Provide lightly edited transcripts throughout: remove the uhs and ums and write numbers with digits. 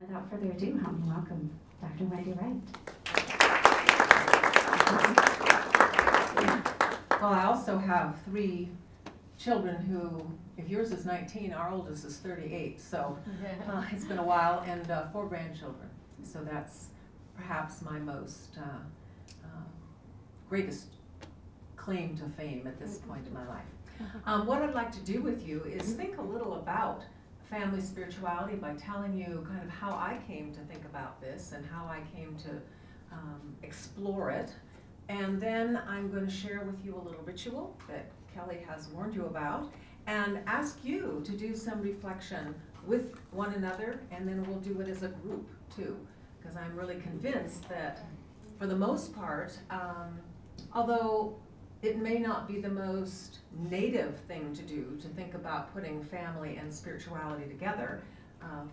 Without further ado, help me welcome Dr. Wendy Wright. Well, I also have 3 children who, if yours is 19, our oldest is 38, so it's been a while, and 4 grandchildren. So that's perhaps my most greatest claim to fame at this point in my life. What I'd like to do with you is think a little about family spirituality by telling you kind of how I came to think about this and how I came to explore it. And then I'm going to share with you a little ritual that Kelly has warned you about and ask you to do some reflection with one another, and then we'll do it as a group too, because I'm really convinced that for the most part, although it may not be the most native thing to do, to think about putting family and spirituality together.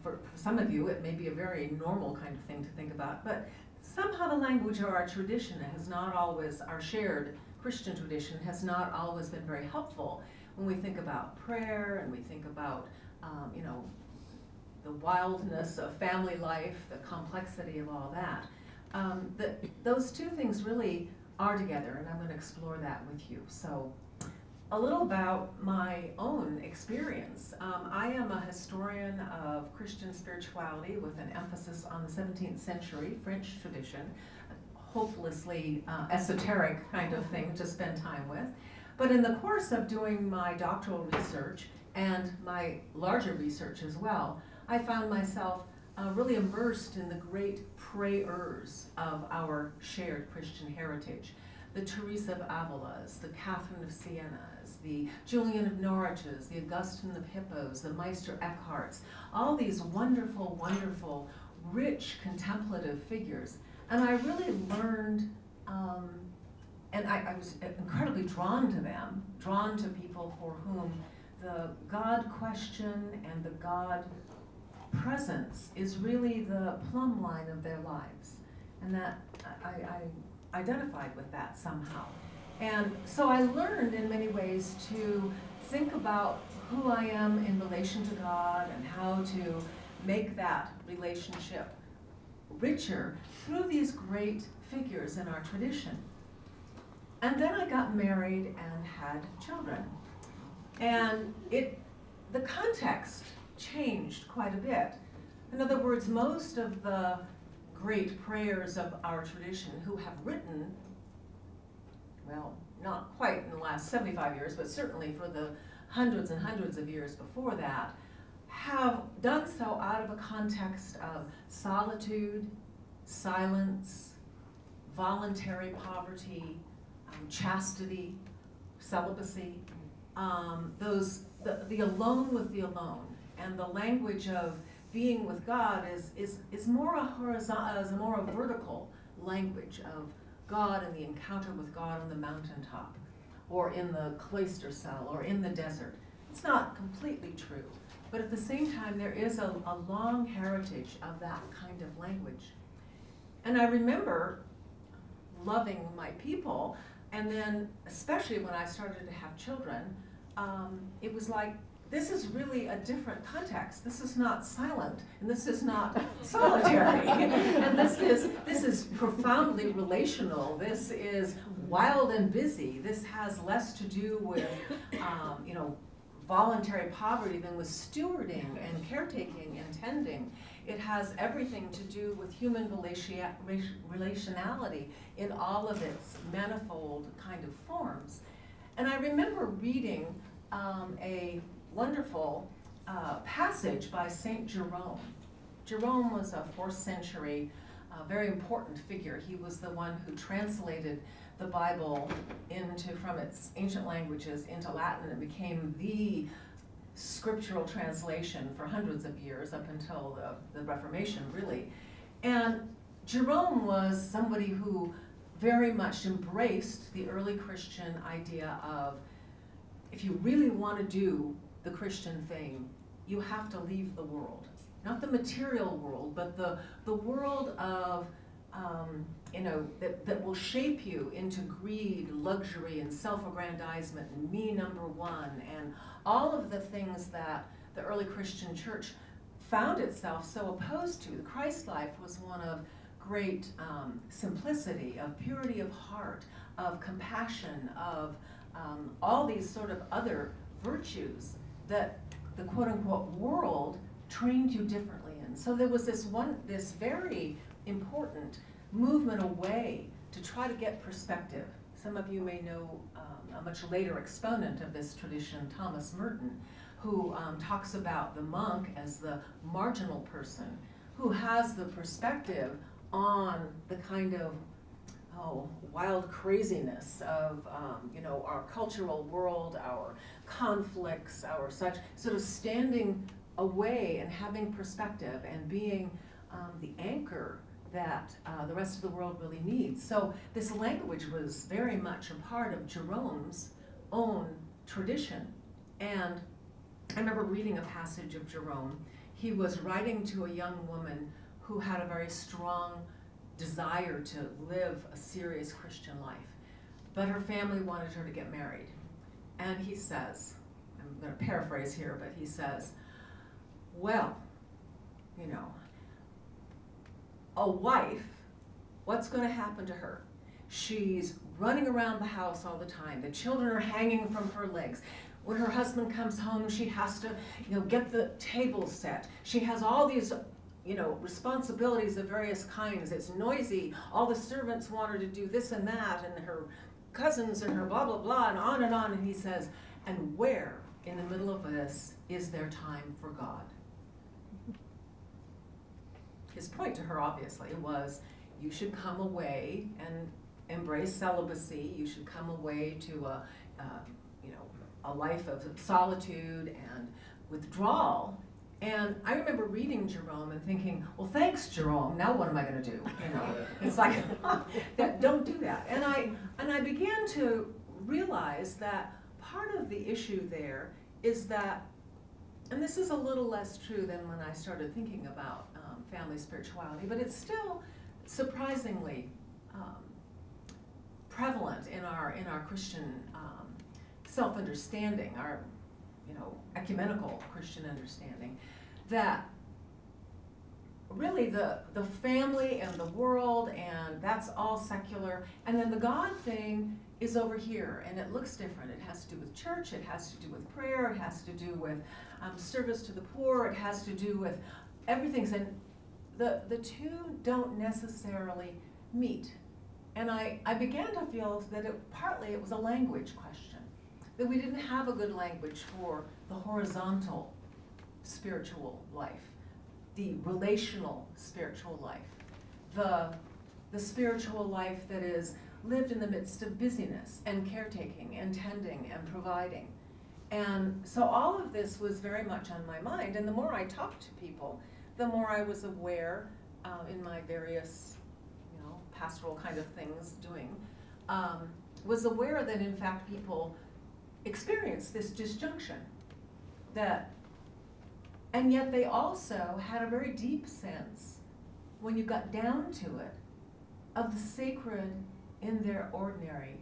For some of you, it may be a very normal kind of thing to think about, but somehow the language of our tradition has not always, our shared Christian tradition has not always been very helpful when we think about prayer and we think about, you know, the wildness of family life, the complexity of all that. Those two things really are together, and I'm going to explore that with you. So a little about my own experience. I am a historian of Christian spirituality with an emphasis on the 17th century French tradition, a hopelessly esoteric kind of thing to spend time with. But in the course of doing my doctoral research and my larger research as well, I found myself really immersed in the great prayers of our shared Christian heritage. The Teresa of Avila's, the Catherine of Siena's, the Julian of Norwich's, the Augustine of Hippo's, the Meister Eckhart's, all these wonderful, wonderful, rich contemplative figures. And I really learned, and I was incredibly drawn to them, drawn to people for whom the God question and the God presence is really the plumb line of their lives, and that I identified with that somehow. And so I learned in many ways to think about who I am in relation to God and how to make that relationship richer through these great figures in our tradition. And then I got married and had children. And the context changed quite a bit. In other words, most of the great prayers of our tradition who have written, well, not quite in the last 75 years, but certainly for the hundreds and hundreds of years before that, have done so out of a context of solitude, silence, voluntary poverty, chastity, celibacy, the alone with the alone. And the language of being with God is more a horizontal, is a more a vertical language of God and the encounter with God on the mountaintop, or in the cloister cell, or in the desert. It's not completely true, but at the same time there is a long heritage of that kind of language. And I remember loving my people, and then especially when I started to have children, it was like, this is really a different context. This is not silent, and this is not solitary, and this is profoundly relational. This is wild and busy. This has less to do with, you know, voluntary poverty than with stewarding and caretaking and tending. It has everything to do with human relationality in all of its manifold kind of forms. And I remember reading a wonderful passage by St. Jerome. Jerome was a 4th century, very important figure. He was the one who translated the Bible from its ancient languages into Latin and became the scriptural translation for hundreds of years, up until the Reformation, really. And Jerome was somebody who very much embraced the early Christian idea of, if you really want to do the Christian thing, you have to leave the world. Not the material world, but the world of, you know, that will shape you into greed, luxury, and self-aggrandizement, and me number one, and all of the things that the early Christian church found itself so opposed to. The Christ life was one of great simplicity, of purity of heart, of compassion, of all these sort of other virtues that the quote-unquote world trained you differently in. So there was this very important movement away to try to get perspective. Some of you may know a much later exponent of this tradition, Thomas Merton, who talks about the monk as the marginal person who has the perspective on the kind of wild craziness of our cultural world, our conflicts, our such, sort of standing away and having perspective and being the anchor that the rest of the world really needs. So this language was very much a part of Jerome's own tradition. And I remember reading a passage of Jerome. He was writing to a young woman who had a very strong desire to live a serious Christian life, but her family wanted her to get married. And he says, I'm going to paraphrase here, but he says, well, a wife, what's going to happen to her? She's running around the house all the time. The children are hanging from her legs. When her husband comes home, she has to, get the table set. She has all these, responsibilities of various kinds. It's noisy. All the servants want her to do this and that, and her cousins and her blah, blah, blah, and on and on. And he says, and where in the middle of this is there time for God? His point to her, obviously, was you should come away and embrace celibacy. You should come away to a life of solitude and withdrawal. And I remember reading Jerome and thinking, well, thanks, Jerome. Now what am I going to do? It's like, don't do that. And I began to realize that part of the issue there is that, and this is a little less true than when I started thinking about family spirituality, but it's still surprisingly prevalent in our Christian self-understanding, our ecumenical Christian understanding, that really the family and the world, and that's all secular, and then the God thing is over here, and it looks different. It has to do with church, it has to do with prayer, it has to do with service to the poor, it has to do with everything, and the two don't necessarily meet. And I began to feel that partly it was a language question, that we didn't have a good language for the horizontal spiritual life, the relational spiritual life, the spiritual life that is lived in the midst of busyness and caretaking and tending and providing. And so all of this was very much on my mind, and the more I talked to people, the more I was aware in my various pastoral kind of things doing, was aware that in fact people experience this disjunction, and yet they also had a very deep sense, when you got down to it, of the sacred in their ordinary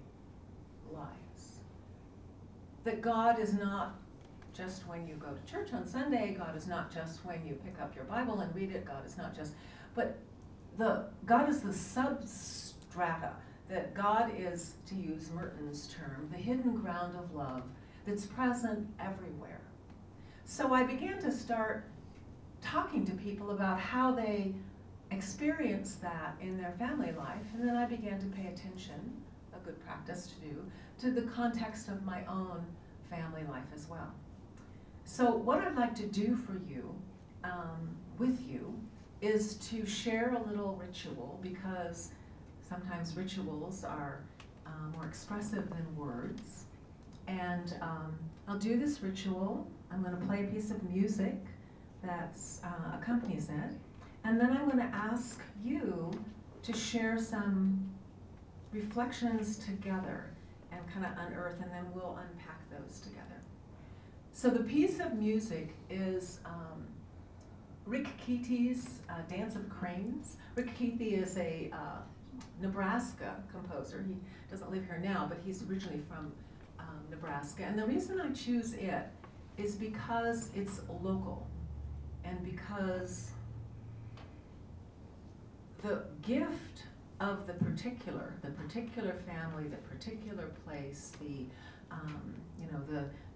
lives. That God is not just when you go to church on Sunday, God is not just when you pick up your Bible and read it, God is not just, but God is the substrata, that God is, to use Merton's term, the hidden ground of love that's present everywhere. So I began to start talking to people about how they experience that in their family life, and then I began to pay attention, a good practice to do, to the context of my own family life as well. So what I'd like to do for you, with you, is to share a little ritual, because sometimes rituals are more expressive than words. And I'll do this ritual. I'm going to play a piece of music that accompanies it. And then I'm going to ask you to share some reflections together and kind of unearth, and then we'll unpack those together. So the piece of music is Rick Keaty's Dance of Cranes. Rick Keaty is a Nebraska composer. He doesn't live here now, but he's originally from Nebraska. And the reason I choose it is because it's local. and because the gift of the particular family, the particular place, the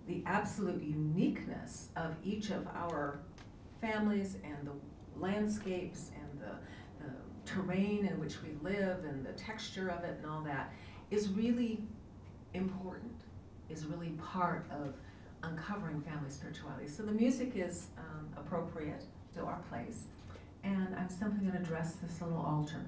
the absolute uniqueness of each of our families and the landscapes and the terrain in which we live and the texture of it and all that is really important, is really part of uncovering family spirituality. So the music is appropriate to our place, and I'm simply going to dress this little altar.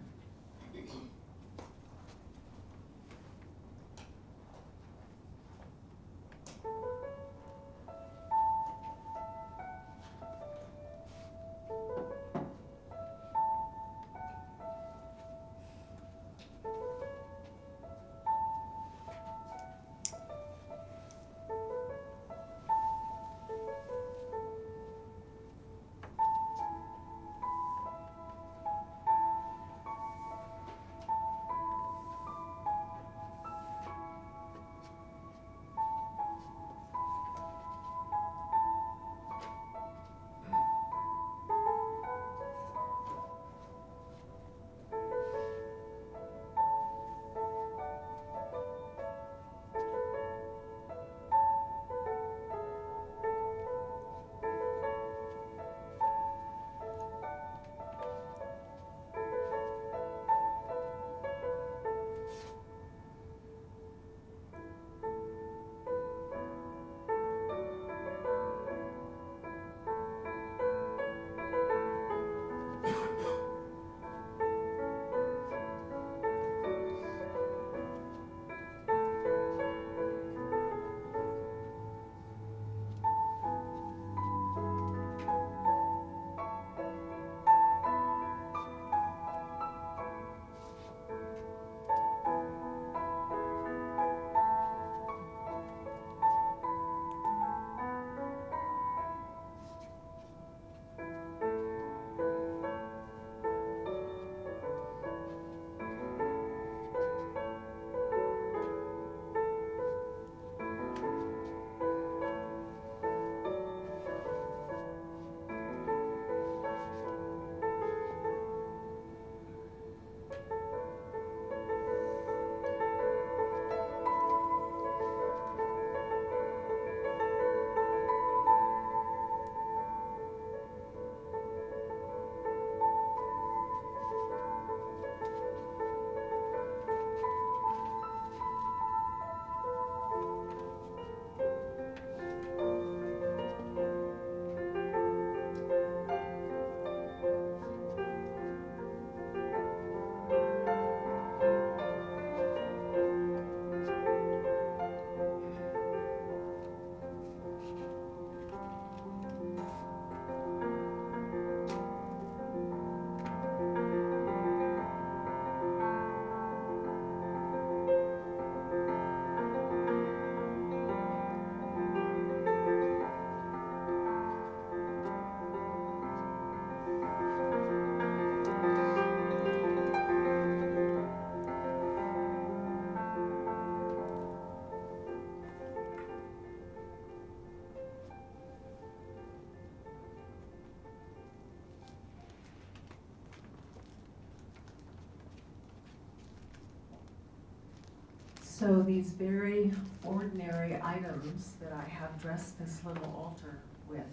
So these very ordinary items that I have dressed this little altar with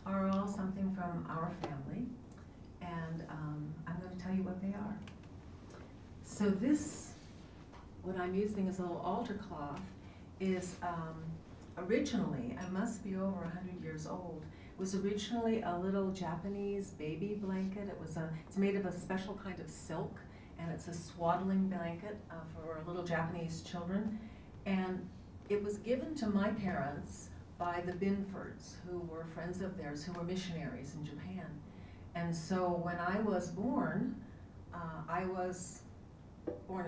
are all something from our family, and I'm going to tell you what they are. So this, what I'm using as a little altar cloth, is originally, I must be over 100 years old, it was originally a little Japanese baby blanket. It's made of a special kind of silk, and it's a swaddling blanket for little Japanese children. And it was given to my parents by the Binfords, who were friends of theirs, who were missionaries in Japan. And so when I was born in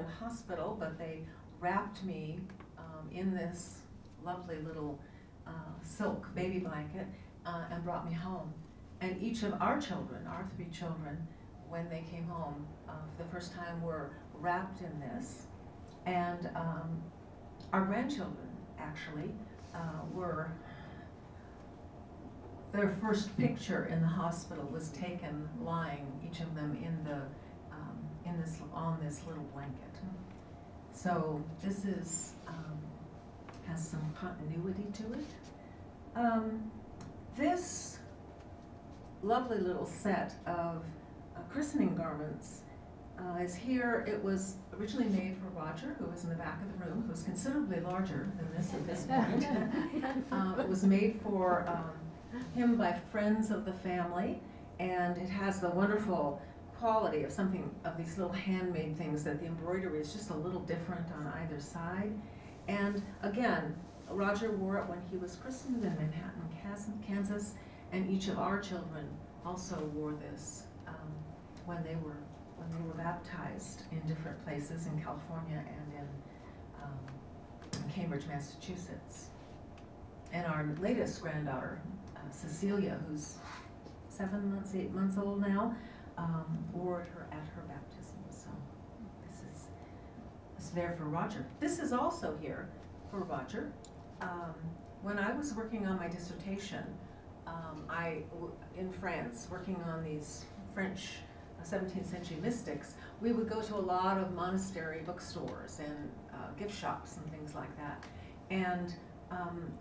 a hospital, but they wrapped me in this lovely little silk baby blanket and brought me home. And each of our children, our 3 children, when they came home for the first time, were wrapped in this. And our grandchildren, actually, were their first picture in the hospital was taken lying, each of them in the on this little blanket. So this is has some continuity to it. This lovely little set of christening garments is here. It was originally made for Roger, who was in the back of the room, who was considerably larger than this at this point. It was made for him by friends of the family, and it has the wonderful quality of something of these little handmade things that the embroidery is just a little different on either side. And again, Roger wore it when he was christened in Manhattan, Kansas, and each of our children also wore this when they were baptized in different places in California and in Cambridge, Massachusetts. And our latest granddaughter, Cecilia, who's 7 months, 8 months old now, wore it at her baptism. So this is there for Roger. This is also here for Roger. When I was working on my dissertation, in France, working on these French 17th century mystics, we would go to a lot of monastery bookstores and gift shops and things like that. And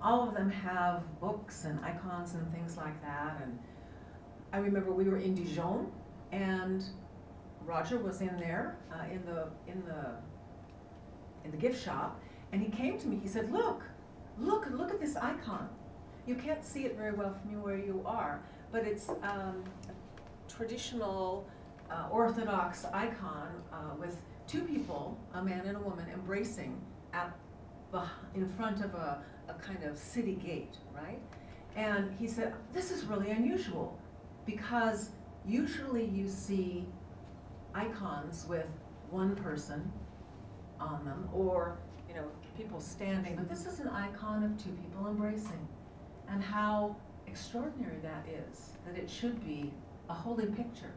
all of them have books and icons and things like that. And I remember we were in Dijon, and Roger was in there in the gift shop, and he came to me. He said, "Look at this icon. You can't see it very well from where you are, but it's a traditional Orthodox icon with two people, a man and a woman, embracing in front of a kind of city gate, right?" And he said, "This is really unusual, because usually you see icons with one person on them, or people standing, but this is an icon of two people embracing. And how extraordinary that is, that it should be a holy picture."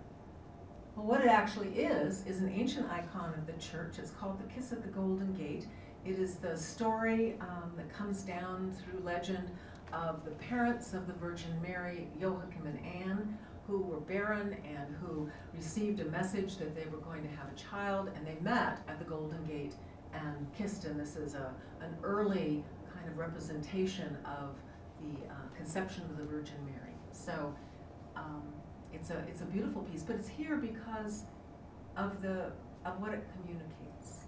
Well, what it actually is an ancient icon of the church. It's called the Kiss at the Golden Gate. It is the story that comes down through legend of the parents of the Virgin Mary, Joachim and Anne, who were barren and who received a message that they were going to have a child, and they met at the Golden Gate and kissed, and this is an early kind of representation of the conception of the Virgin Mary. So it's a beautiful piece, but it's here because of what it communicates.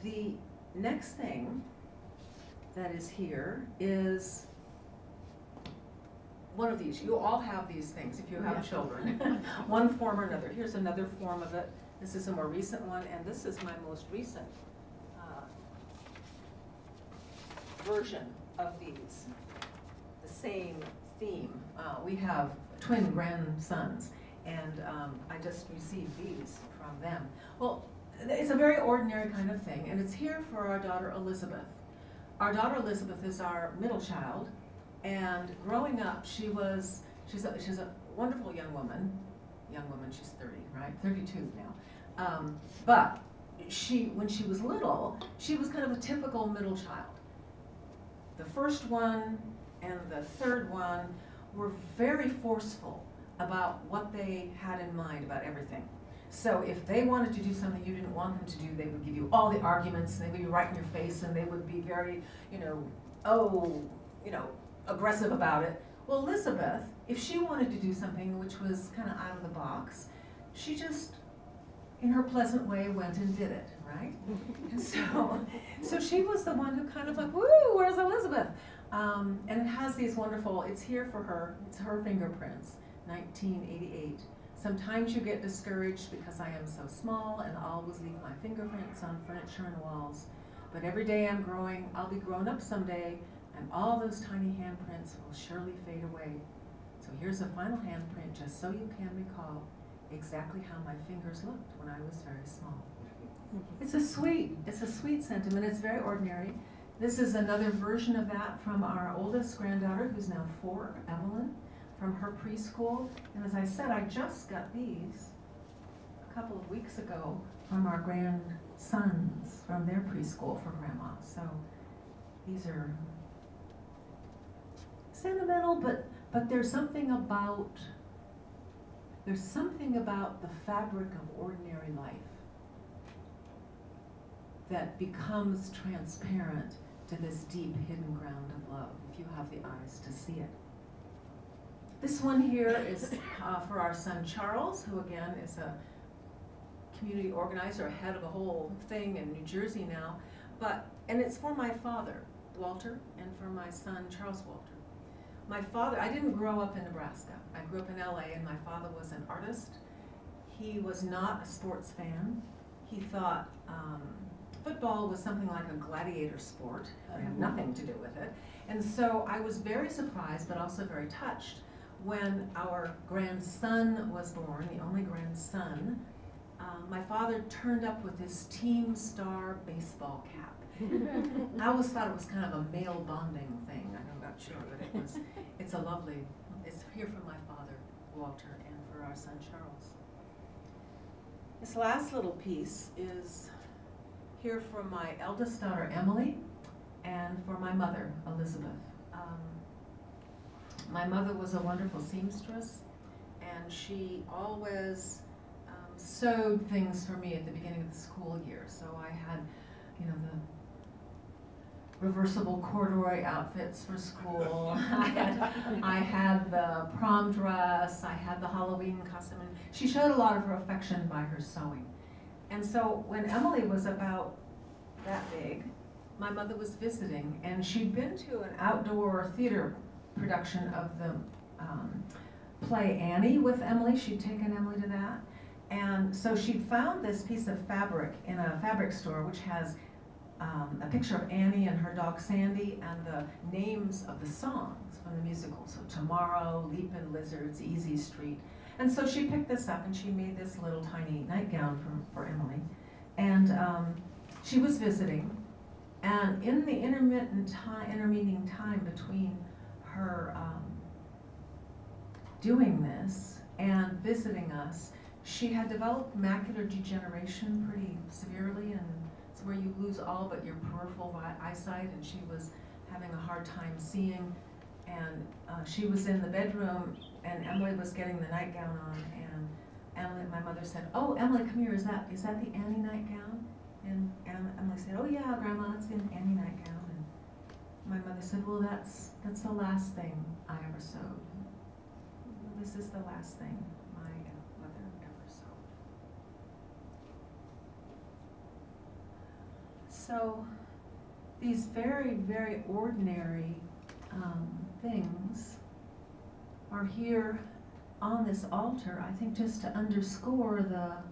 The next thing that is here is one of these. You all have these things if you have children, one form or another. Here's another form of it. This is a more recent one, and this is my most recent version of these. The same theme. We have twin grandsons, and I just received these from them. Well, it's a very ordinary kind of thing, and it's here for our daughter Elizabeth. Our daughter Elizabeth is our middle child, and growing up, she's a wonderful young woman. She's 30, right? 32 now. But when she was little, she was kind of a typical middle child. The first one and the third one were very forceful about what they had in mind about everything. So if they wanted to do something you didn't want them to do, they would give you all the arguments, and they would be right in your face, and they would be very, aggressive about it. Well, Elizabeth, if she wanted to do something which was kind of out of the box, she just, in her pleasant way, went and did it, right? And so she was the one who kind of like, woo, where's Elizabeth? And it has these wonderful, it's here for her, it's her fingerprints, 1988. Sometimes you get discouraged because I am so small and always leave my fingerprints on furniture and walls. But every day I'm growing, I'll be grown up someday, and all those tiny handprints will surely fade away. So here's a final handprint just so you can recall exactly how my fingers looked when I was very small. It's a sweet sentiment. It's very ordinary. This is another version of that from our oldest granddaughter, who's now 4, Evelyn, from her preschool. And as I said, I just got these a couple of weeks ago from our grandsons from their preschool for Grandma. So these are sentimental, but there's something about the fabric of ordinary life that becomes transparent to this deep hidden ground of love, if you have the eyes to see it. This one here is for our son Charles, who again is a community organizer, head of a whole thing in New Jersey now, and it's for my father, Walter, and for my son, Charles Walter. My father, I didn't grow up in Nebraska. I grew up in LA, and my father was an artist. He was not a sports fan. He thought football was something like a gladiator sport. It had nothing to do with it. And so I was very surprised, but also very touched, when our grandson was born, the only grandson. My father turned up with his Team Star baseball cap. I always thought it was kind of a male bonding thing. I'm not sure, but it's here for my father, Walter, and for our son, Charles. This last little piece is here for my eldest daughter, Emily, and for my mother, Elizabeth. My mother was a wonderful seamstress, and she always sewed things for me at the beginning of the school year. So I had, the reversible corduroy outfits for school. I had the prom dress. I had the Halloween costume. And she showed a lot of her affection by her sewing. And so when Emily was about that big, my mother was visiting, and she'd been to an outdoor theater production of the play Annie with Emily. She'd taken Emily to that. And so she'd found this piece of fabric in a fabric store, which has a picture of Annie and her dog Sandy and the names of the songs from the musical. So Tomorrow, Leapin' Lizards, Easy Street. And so she picked this up and she made this little tiny nightgown for Emily. And she was visiting. And in the intermeeting time between her doing this and visiting us, she had developed macular degeneration pretty severely, and it's where you lose all but your peripheral eyesight, and she was having a hard time seeing. And she was in the bedroom, and Emily was getting the nightgown on, and my mother said, "Oh, Emily, come here, is that the Annie nightgown?" And Emily said, "Oh yeah, Grandma, it's the Annie nightgown." And my mother said, "Well, that's the last thing I ever sewed. This is the last thing my mother ever sewed." So these very, very ordinary things are here on this altar, I think, just to underscore the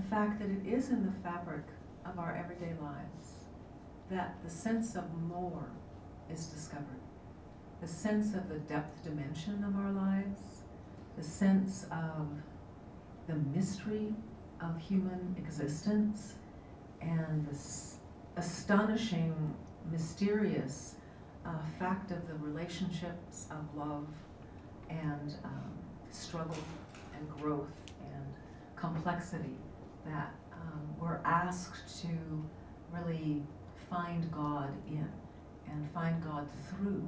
fact that it is in the fabric of our everyday lives that the sense of more is discovered. The sense of the depth dimension of our lives, the sense of the mystery of human existence, and this astonishing, mysterious fact of the relationships of love and struggle and growth and complexity that we're asked to really find God in and find God through.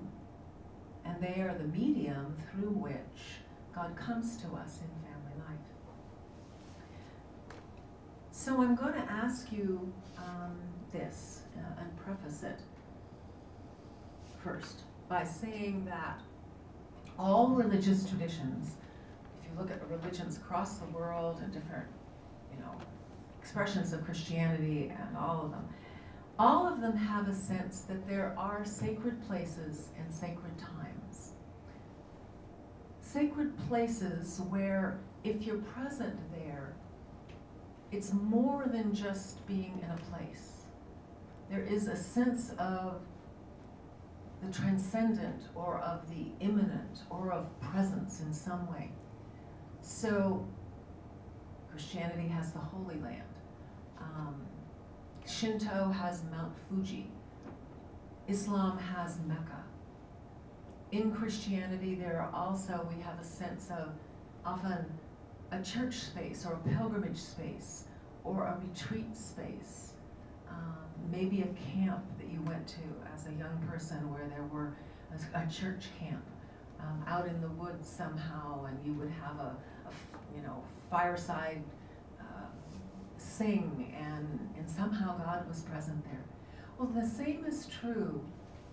And they are the medium through which God comes to us in family life. So I'm going to ask you this and preface it first by saying that all religious traditions, if you look at religions across the world and different, expressions of Christianity and all of them have a sense that there are sacred places and sacred times. Sacred places where, if you're present there, it's more than just being in a place. There is a sense of the transcendent or of the immanent or of presence in some way. So Christianity has the Holy Land. Shinto has Mount Fuji. Islam has Mecca. In Christianity, we have a sense of often a church space or a pilgrimage space or a retreat space. Maybe a camp that you went to as a young person where there were a church camp out in the woods somehow, and you would have a fireside sing, and somehow God was present there. Well, the same is true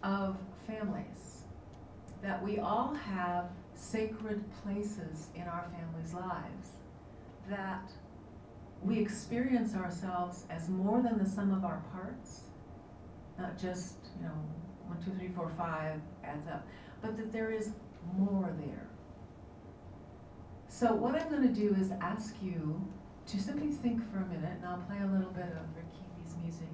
of families, that we all have sacred places in our families' lives that we experience ourselves as more than the sum of our parts, not just, 1, 2, 3, 4, 5 adds up, but that there is more there. So what I'm going to do is ask you to simply think for a minute, and I'll play a little bit of Ricky's music,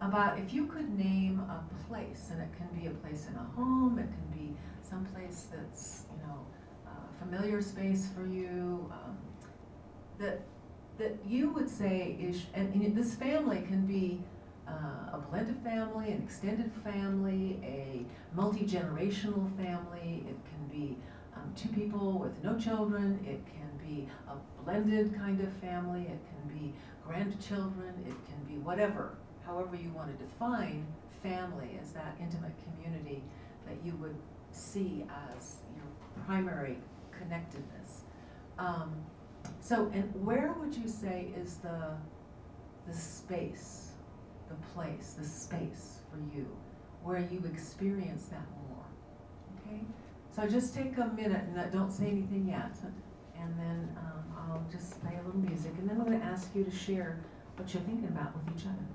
about if you could name a place, and it can be a place in a home, it can be some place that's, a familiar space for you, that you would say is, and this family can be a blended family, an extended family, a multi-generational family, it can be 2 people with no children, it can be a blended kind of family, it can be grandchildren, it can be whatever, however you want to define family as that intimate community that you would see as your primary connectedness. And where would you say is the space, the place, the space for you, where you experience that more, okay? So just take a minute and don't say anything yet, and then I'll just play a little music, and then I'm going to ask you to share what you're thinking about with each other.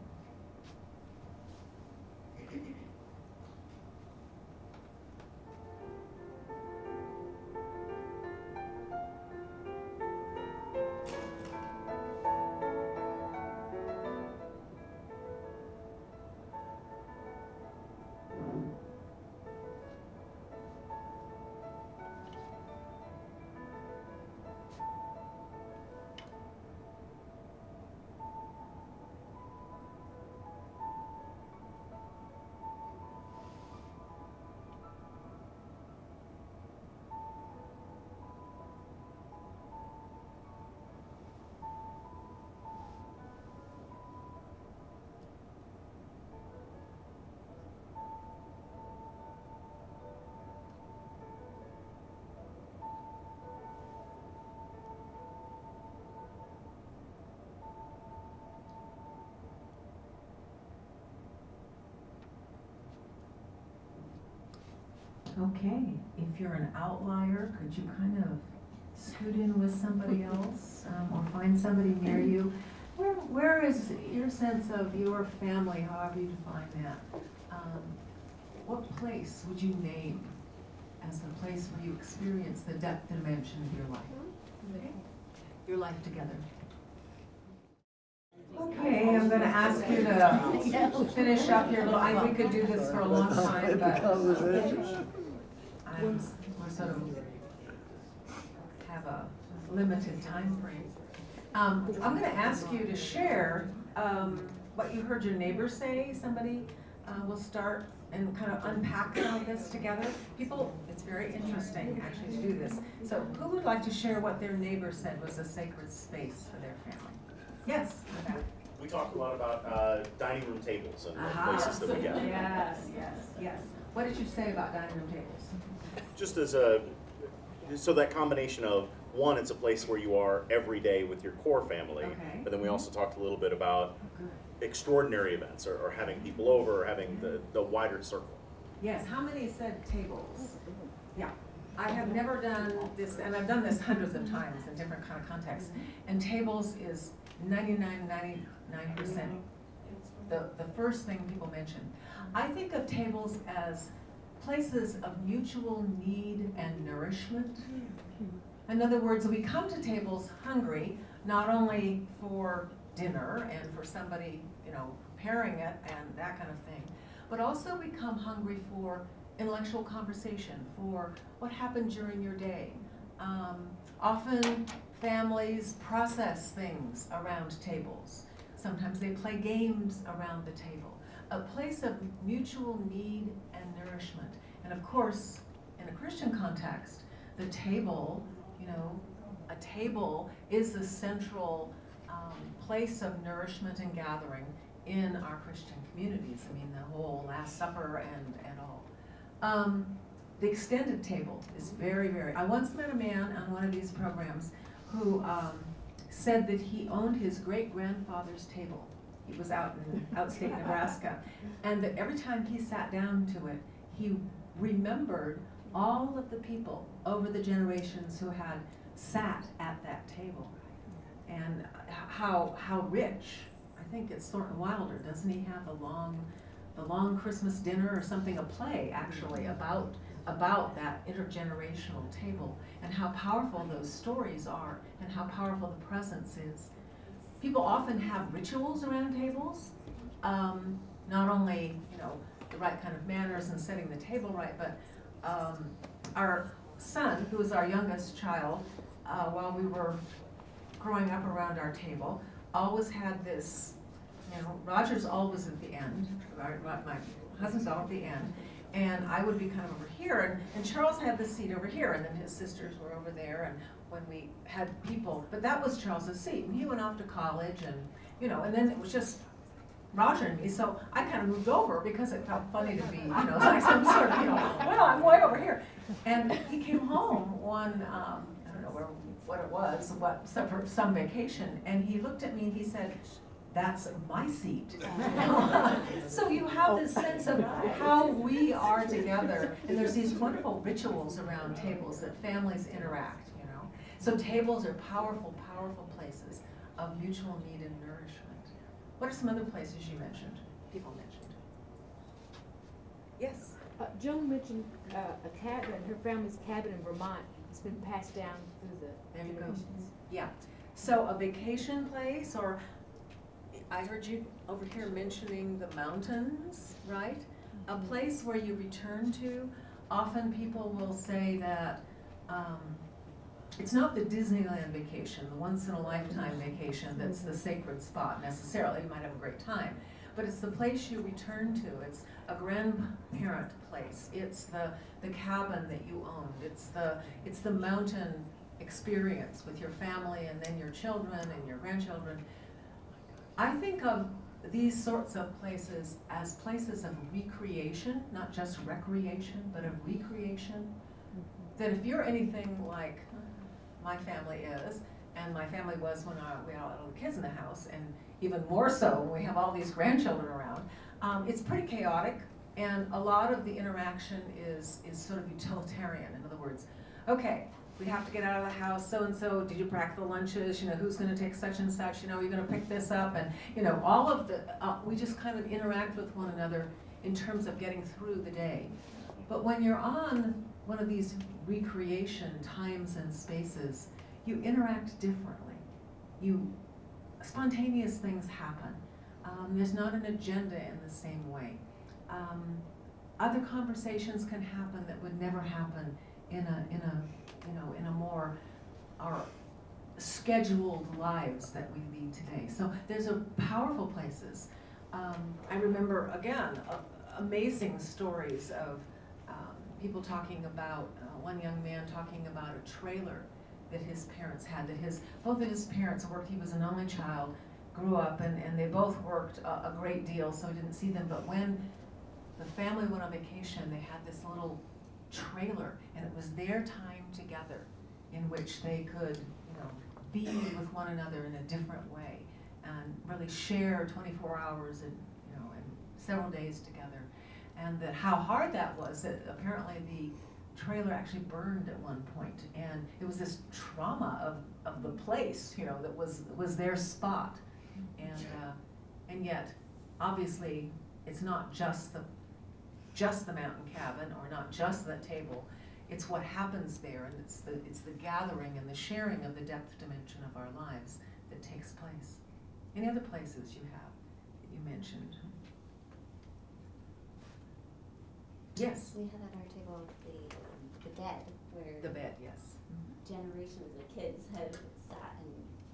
Okay, if you're an outlier, could you kind of scoot in with somebody else or find somebody near you? Where is your sense of your family, however you define that? What place would you name as the place where you experience the depth and dimension of your life? Okay. Your life together. Okay, I'm going to ask you to finish up your little, we could do this for a long time, but we sort of have a limited time frame. I'm going to ask you to share what you heard your neighbor say. Somebody will start and kind of unpack some of this together. People, it's very interesting actually to do this. So who would like to share what their neighbor said was a sacred space for their family? Yes. We talk a lot about dining room tables and places that we get. Yes. What did you say about dining room tables? Just as so that combination of, one, it's a place where you are every day with your core family, okay. But then we also talked a little bit about extraordinary events or having people over or having the wider circle. Yes, how many said tables? Yeah, I have never done this, and I've done this hundreds of times in different kind of contexts, and tables is 99% the first thing people mention. I think of tables as places of mutual need and nourishment. In other words, we come to tables hungry, not only for dinner and for somebody, preparing it and that kind of thing, but also we come hungry for intellectual conversation, for what happened during your day. Often families process things around tables. Sometimes they play games around the table. A place of mutual need and nourishment. And of course, in a Christian context, the table, a table is the central place of nourishment and gathering in our Christian communities. I mean, the whole Last Supper and all. The extended table is very, very, I once met a man on one of these programs who said that he owned his great-grandfather's table. He was out in outstate Nebraska. And that every time he sat down to it, he remembered all of the people over the generations who had sat at that table. And how rich. I think it's Thornton Wilder, doesn't he have the long Christmas dinner or something, a play actually about that intergenerational table and how powerful those stories are and how powerful the presence is. People often have rituals around tables, not only, you know, the right kind of manners and setting the table right, but our son, who was our youngest child, while we were growing up around our table, always had this, you know, Roger's always at the end, my husband's always at the end, and I would be kind of over here, and Charles had the seat over here, and then his sisters were over there, and when we had people, but that was Charles's seat, and he went off to college, and, you know, and then it was just Roger and me, so I kind of moved over because it felt funny to be, you know, like some sort of, you know, well, I'm way over here. And he came home one, I don't know what it was, for some vacation, and he looked at me and he said, "That's my seat." So you have this sense of how we are together, and there's these wonderful rituals around tables that families interact, you know. So tables are powerful, powerful places of mutual need and nourishment. What are some other places you mentioned, people mentioned? Yes? Joan mentioned a cabin, her family's cabin in Vermont. It's been passed down through the There you go. generations. Yeah. So a vacation place, or I heard you over here mentioning the mountains, right? A place where you return to. Often people will say that it's not the Disneyland vacation, the once-in-a-lifetime vacation that's the sacred spot necessarily. You might have a great time. But it's the place you return to. It's a grandparent place. It's the cabin that you owned. It's the mountain experience with your family and then your children and your grandchildren. I think of these sorts of places as places of recreation, not just recreation, but of recreation. That if you're anything like my family is, and my family was when we had all the kids in the house, and even more so when we have all these grandchildren around, it's pretty chaotic, and a lot of the interaction is sort of utilitarian. In other words, okay, we have to get out of the house, so-and-so, did you pack the lunches, you know, who's gonna take such and such, you know, you're gonna pick this up, and, you know, all of the, we just kind of interact with one another in terms of getting through the day. But when you're on one of these recreation times and spaces, you interact differently. Spontaneous things happen. There's not an agenda in the same way. Other conversations can happen that would never happen in a more our scheduled lives that we lead today. So there's powerful places. I remember again amazing stories of people talking about one young man talking about a trailer that his parents had, that both of his parents worked. He was an only child, grew up, and they both worked a great deal, so he didn't see them. But when the family went on vacation, they had this little trailer, and it was their time together in which they could, you know, be with one another in a different way and really share 24 hours and, you know, and several days together. And that how hard that was, that apparently the trailer actually burned at one point, and it was this trauma of the place, you know, that was their spot, and yet obviously it's not just the mountain cabin or not just the table. It's what happens there, and it's the gathering and the sharing of the depth dimension of our lives that takes place. Any other places you have that you mentioned? Yes. We had at our table the bed, where The bed, yes. generations of kids had sat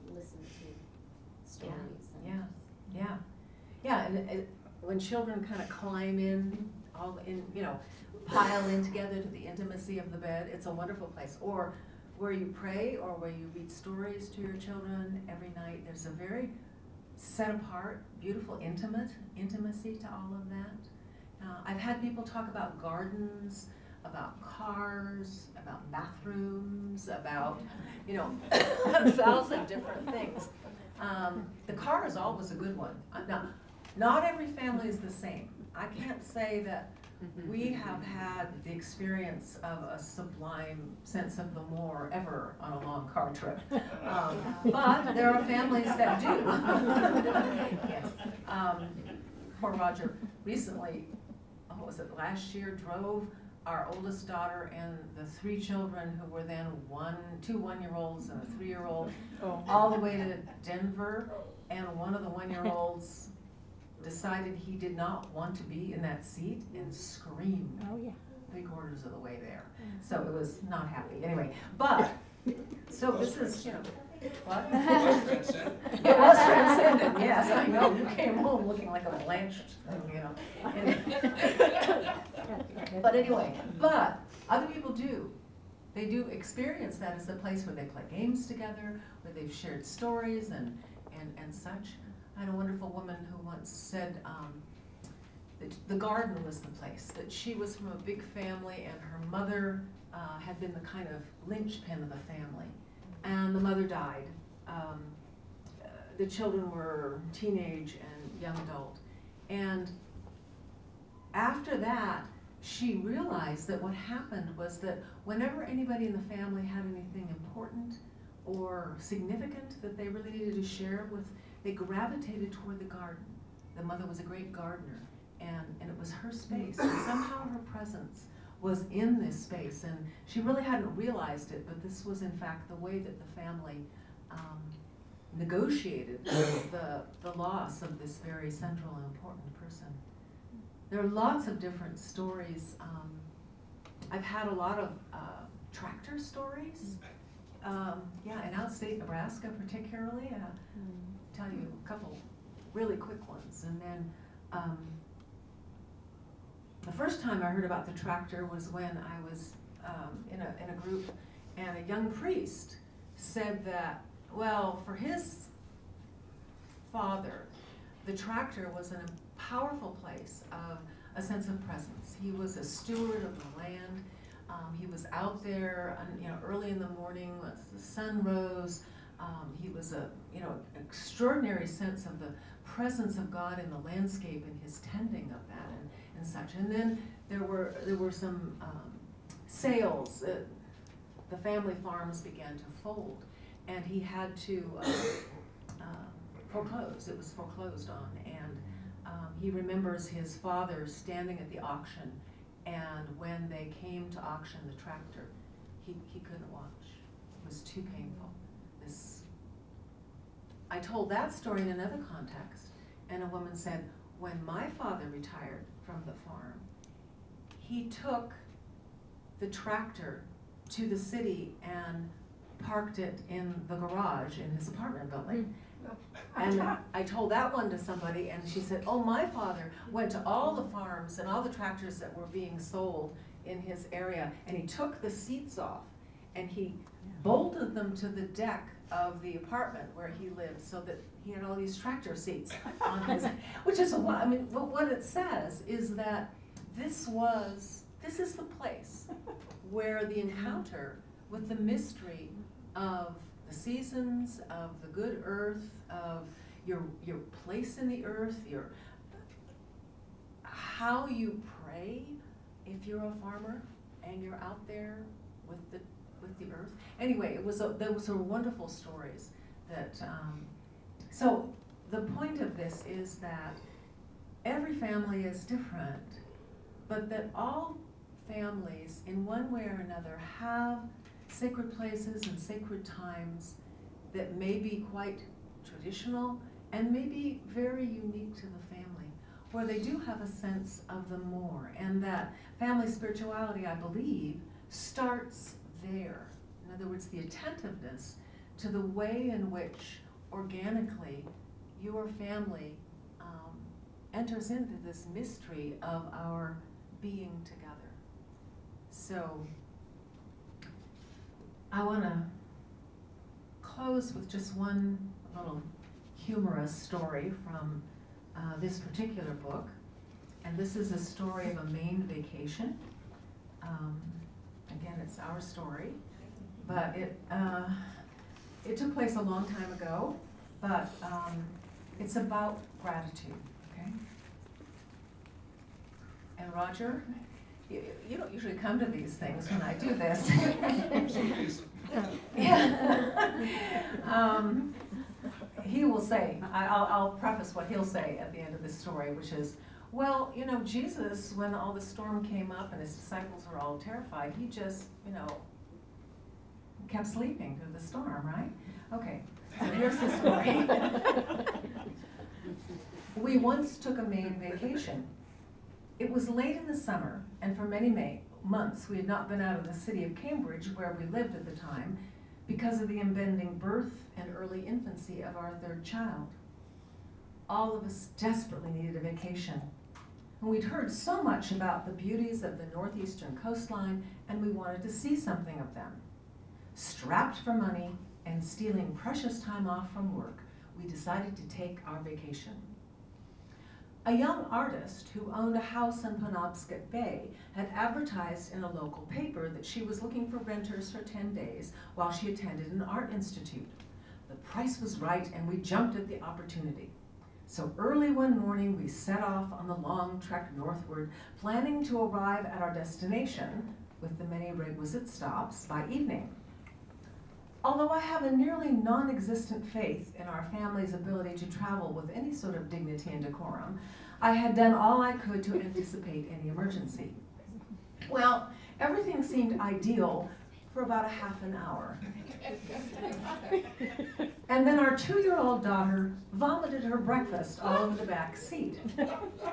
and listened to stories. Yeah, and when children kind of climb in, pile in together to the intimacy of the bed, it's a wonderful place. Or where you pray, or where you read stories to your children every night. There's a very set apart, beautiful, intimacy to all of that. I've had people talk about gardens, about cars, about bathrooms, about, you know, 1,000 different things. The car is always a good one. Now, not every family is the same. I can't say that we have had the experience of a sublime sense of the more ever on a long car trip. But there are families that do. Yes. Poor Roger recently, what was it, last year, drove our oldest daughter and the 3 children who were then 2 one-year-olds and a 3-year-old all the way to Denver, and one of the 1-year-olds decided he did not want to be in that seat and screamed 3/4 of the way there. So it was not happy. Anyway, but, so this is, you know, what? It was transcendent, yes, I know. You came home looking like a blanched thing, you know. But anyway, but other people do. They do experience that as a place where they play games together, where they've shared stories and such. I had a wonderful woman who once said that the garden was the place, that she was from a big family and her mother had been the kind of linchpin of the family. And the mother died. The children were teenage and young adult. And after that, she realized that what happened was that whenever anybody in the family had anything important or significant that they really needed to share with, they gravitated toward the garden. The mother was a great gardener, and it was her space. And somehow her presence was in this space, and she really hadn't realized it, but this was in fact the way that the family negotiated the loss of this very central and important person. There are lots of different stories. I've had a lot of tractor stories. Yeah, in outstate Nebraska particularly. Tell you a couple really quick ones. And then the first time I heard about the tractor was when I was in a group, and a young priest said that, well, for his father, the tractor was a powerful place of a sense of presence. He was a steward of the land. He was out there, early in the morning once the sun rose. He was a, extraordinary sense of the presence of God in the landscape and his tending of that and such. And then there were some sales. The family farms began to fold, and he had to foreclose. It was foreclosed on, and he remembers his father standing at the auction, and when they came to auction the tractor, he couldn't watch. It was too painful. I told that story in another context, and a woman said, when my father retired from the farm, he took the tractor to the city and parked it in the garage in his apartment building. And I told that one to somebody, and she said, oh, my father went to all the farms and all the tractors that were being sold in his area, and he took the seats off, and he bolted them to the deck of the apartment where he lived, so that he had all these tractor seats on his, which is what it says is that this is the place where the encounter with the mystery of the seasons, of the good earth, of your place in the earth, how you pray if you're a farmer and you're out there with the earth. Anyway, there were wonderful stories that. So the point of this is that every family is different, but that all families, in one way or another, have sacred places and sacred times that may be quite traditional and may be very unique to the family, where they do have a sense of the more, and that family spirituality, I believe, starts there. In other words, the attentiveness to the way in which organically your family enters into this mystery of our being together. So I want to close with just one little humorous story from this particular book. And this is a story of a Maine vacation. Again, it's our story, but it took place a long time ago, but it's about gratitude, okay? And Roger, you don't usually come to these things when I do this. He will say, I'll preface what he'll say at the end of this story, which is, well, you know, Jesus, when all the storm came up and his disciples were all terrified, he just, you know, kept sleeping through the storm, right? Okay, so here's the story. We once took a Maine vacation. It was late in the summer, and for many months we had not been out of the city of Cambridge, where we lived at the time, because of the impending birth and early infancy of our third child. All of us desperately needed a vacation. And we'd heard so much about the beauties of the northeastern coastline, and we wanted to see something of them. Strapped for money and stealing precious time off from work, we decided to take our vacation. A young artist who owned a house in Penobscot Bay had advertised in a local paper that she was looking for renters for 10 days while she attended an art institute. The price was right, and we jumped at the opportunity. So early one morning, we set off on the long trek northward, planning to arrive at our destination, with the many requisite stops, by evening. Although I have a nearly non-existent faith in our family's ability to travel with any sort of dignity and decorum, I had done all I could to anticipate any emergency. Well, everything seemed ideal for about a half an hour. And then our 2-year-old daughter vomited her breakfast all over the back seat.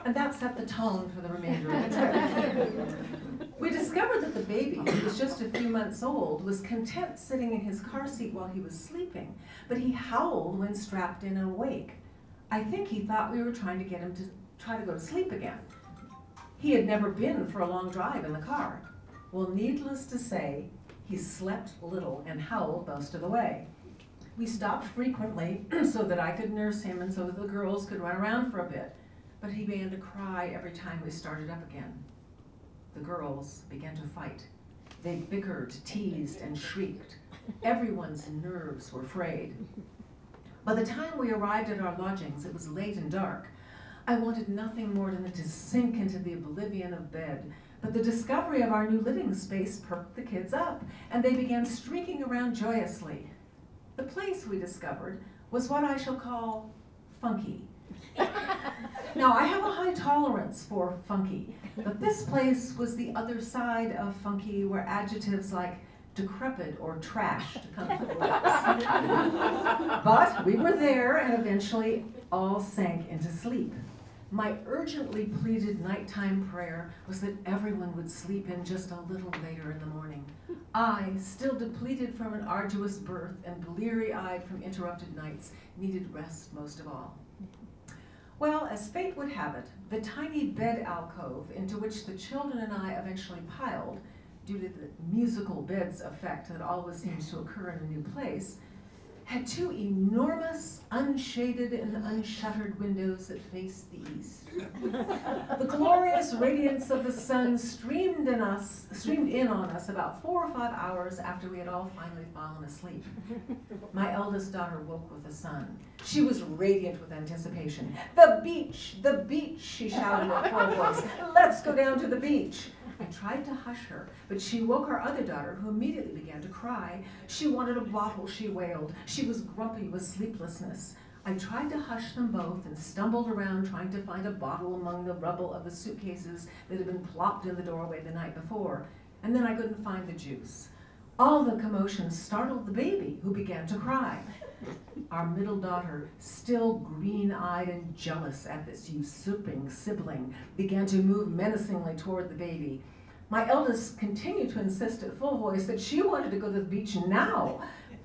And that set the tone for the remainder of the trip. We discovered that the baby, who was just a few months old, was content sitting in his car seat while he was sleeping, but he howled when strapped in and awake. I think he thought we were trying to get him to try to go to sleep again. He had never been for a long drive in the car. Well, needless to say, he slept little and howled most of the way. We stopped frequently so that I could nurse him and so that the girls could run around for a bit, but he began to cry every time we started up again. The girls began to fight. They bickered, teased, and shrieked. Everyone's nerves were frayed. By the time we arrived at our lodgings, it was late and dark. I wanted nothing more than to sink into the oblivion of bed, but the discovery of our new living space perked the kids up, and they began streaking around joyously. The place, we discovered, was what I shall call funky. Now, I have a high tolerance for funky, but this place was the other side of funky, where adjectives like decrepit or trashed come to the lips. But we were there, and eventually all sank into sleep. My urgently pleaded nighttime prayer was that everyone would sleep in just a little later in the morning. I, still depleted from an arduous birth and bleary-eyed from interrupted nights, needed rest most of all. Well, as fate would have it, the tiny bed alcove into which the children and I eventually piled, due to the musical beds effect that always seems to occur in a new place, had 2 enormous, unshaded and unshuttered windows that faced the east. The glorious radiance of the sun streamed in on us about 4 or 5 hours after we had all finally fallen asleep. My eldest daughter woke with the sun. She was radiant with anticipation. The beach, she shouted at full voice. Let's go down to the beach. I tried to hush her, but she woke our other daughter, who immediately began to cry. She wanted a bottle, she wailed. She was grumpy with sleeplessness. I tried to hush them both and stumbled around trying to find a bottle among the rubble of the suitcases that had been plopped in the doorway the night before. And then I couldn't find the juice. All the commotion startled the baby, who began to cry. Our middle daughter, still green-eyed and jealous at this usurping sibling, began to move menacingly toward the baby. My eldest continued to insist at full voice that she wanted to go to the beach now.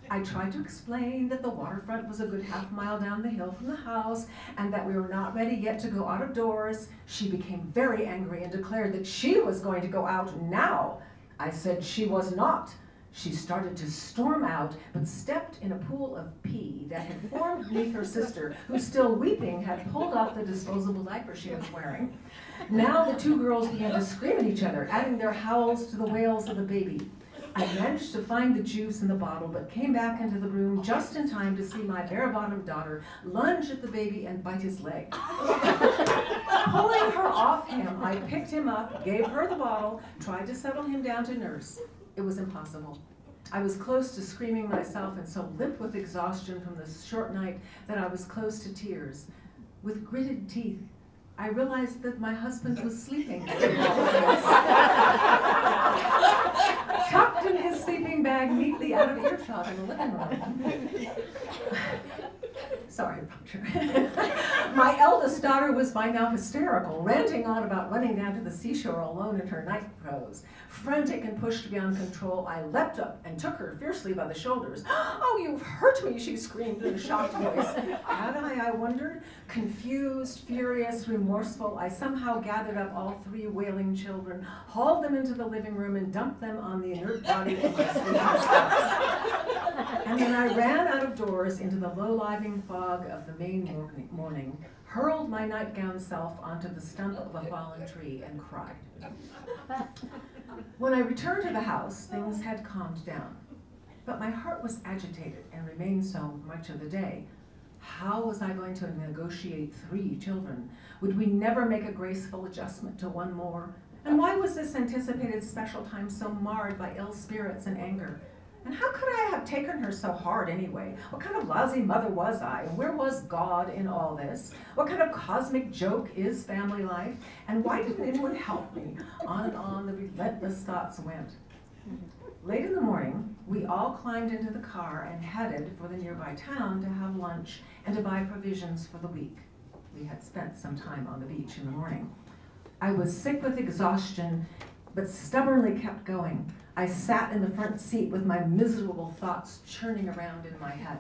I tried to explain that the waterfront was a good half-mile down the hill from the house and that we were not ready yet to go out of doors. She became very angry and declared that she was going to go out now. I said she was not. She started to storm out, but stepped in a pool of pee that had formed beneath her sister, who, still weeping, had pulled off the disposable diaper she was wearing. Now the two girls began to scream at each other, adding their howls to the wails of the baby. I managed to find the juice in the bottle, but came back into the room just in time to see my bare-bottomed daughter lunge at the baby and bite his leg. Pulling her off him, I picked him up, gave her the bottle, tried to settle him down to nurse. It was impossible. I was close to screaming myself and so limp with exhaustion from the short night that I was close to tears. With gritted teeth, I realized that my husband was sleeping. Tucked in his sleeping bag neatly out of earshot in the living room. Sorry, Proctor. My eldest daughter was by now hysterical, ranting on about running down to the seashore alone in her night clothes. Frantic and pushed beyond control, I leapt up and took her fiercely by the shoulders. "Oh, you've hurt me," she screamed in a shocked voice. Had I wondered? Confused, furious, remorseful, I somehow gathered up all three wailing children, hauled them into the living room, and dumped them on the inert body of my sleeping spouse. And then I ran out of doors into the low-living fog of the May morning, hurled my nightgown self onto the stump of a fallen tree, and cried. When I returned to the house, things had calmed down, but my heart was agitated and remained so much of the day. How was I going to negotiate 3 children? Would we never make a graceful adjustment to one more? And why was this anticipated special time so marred by ill spirits and anger? And how could I have taken her so hard anyway? What kind of lousy mother was I? And where was God in all this? What kind of cosmic joke is family life? And why didn't anyone help me? On and on the relentless thoughts went. Late in the morning, we all climbed into the car and headed for the nearby town to have lunch and to buy provisions for the week. We had spent some time on the beach in the morning. I was sick with exhaustion, but stubbornly kept going. I sat in the front seat with my miserable thoughts churning around in my head.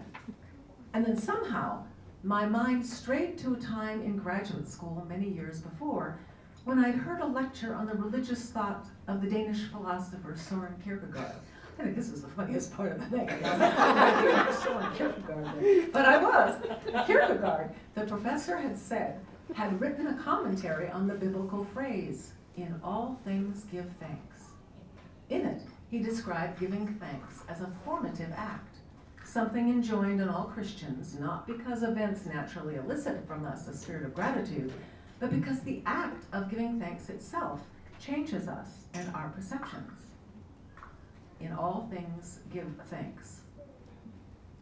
And then somehow, my mind strayed to a time in graduate school many years before, when I'd heard a lecture on the religious thought of the Danish philosopher Søren Kierkegaard. I think this was the funniest part of the thing. Søren Kierkegaard. But I was. Kierkegaard, the professor had written a commentary on the biblical phrase, "In all things give thanks." In it, he described giving thanks as a formative act, something enjoined on all Christians, not because events naturally elicit from us a spirit of gratitude, but because the act of giving thanks itself changes us and our perceptions. In all things, give thanks.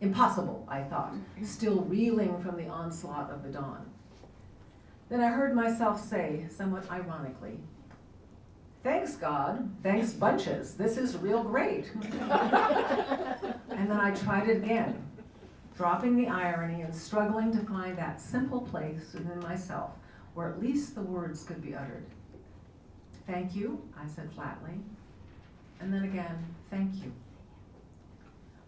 Impossible, I thought, still reeling from the onslaught of the dawn. Then I heard myself say, somewhat ironically, "Thanks, God. Thanks bunches. This is real great." And then I tried it again, dropping the irony and struggling to find that simple place within myself where at least the words could be uttered. "Thank you," I said flatly. And then again, "Thank you."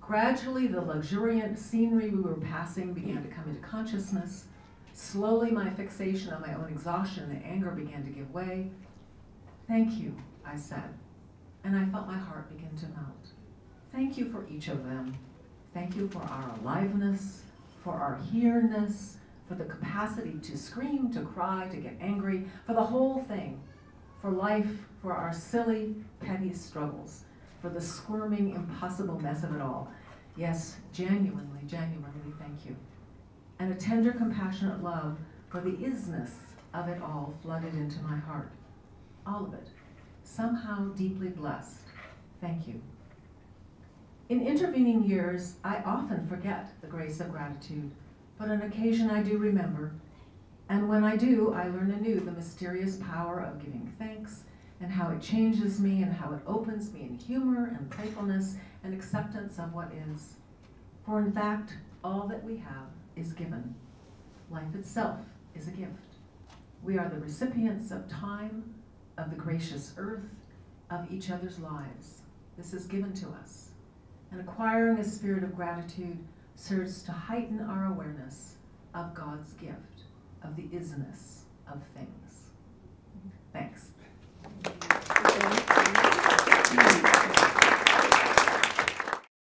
Gradually, the luxuriant scenery we were passing began to come into consciousness. Slowly, my fixation on my own exhaustion and anger began to give way. "Thank you," I said, and I felt my heart begin to melt. Thank you for each of them. Thank you for our aliveness, for our here-ness, for the capacity to scream, to cry, to get angry, for the whole thing, for life, for our silly, petty struggles, for the squirming, impossible mess of it all. Yes, genuinely, genuinely thank you. And a tender, compassionate love for the isness of it all flooded into my heart. All of it, somehow deeply blessed. Thank you. In intervening years, I often forget the grace of gratitude, but on occasion I do remember. And when I do, I learn anew the mysterious power of giving thanks and how it changes me and how it opens me in humor and playfulness and acceptance of what is. For in fact, all that we have is given. Life itself is a gift. We are the recipients of time, of the gracious earth, of each other's lives. This is given to us. And acquiring a spirit of gratitude serves to heighten our awareness of God's gift, of the isness of things. Thanks.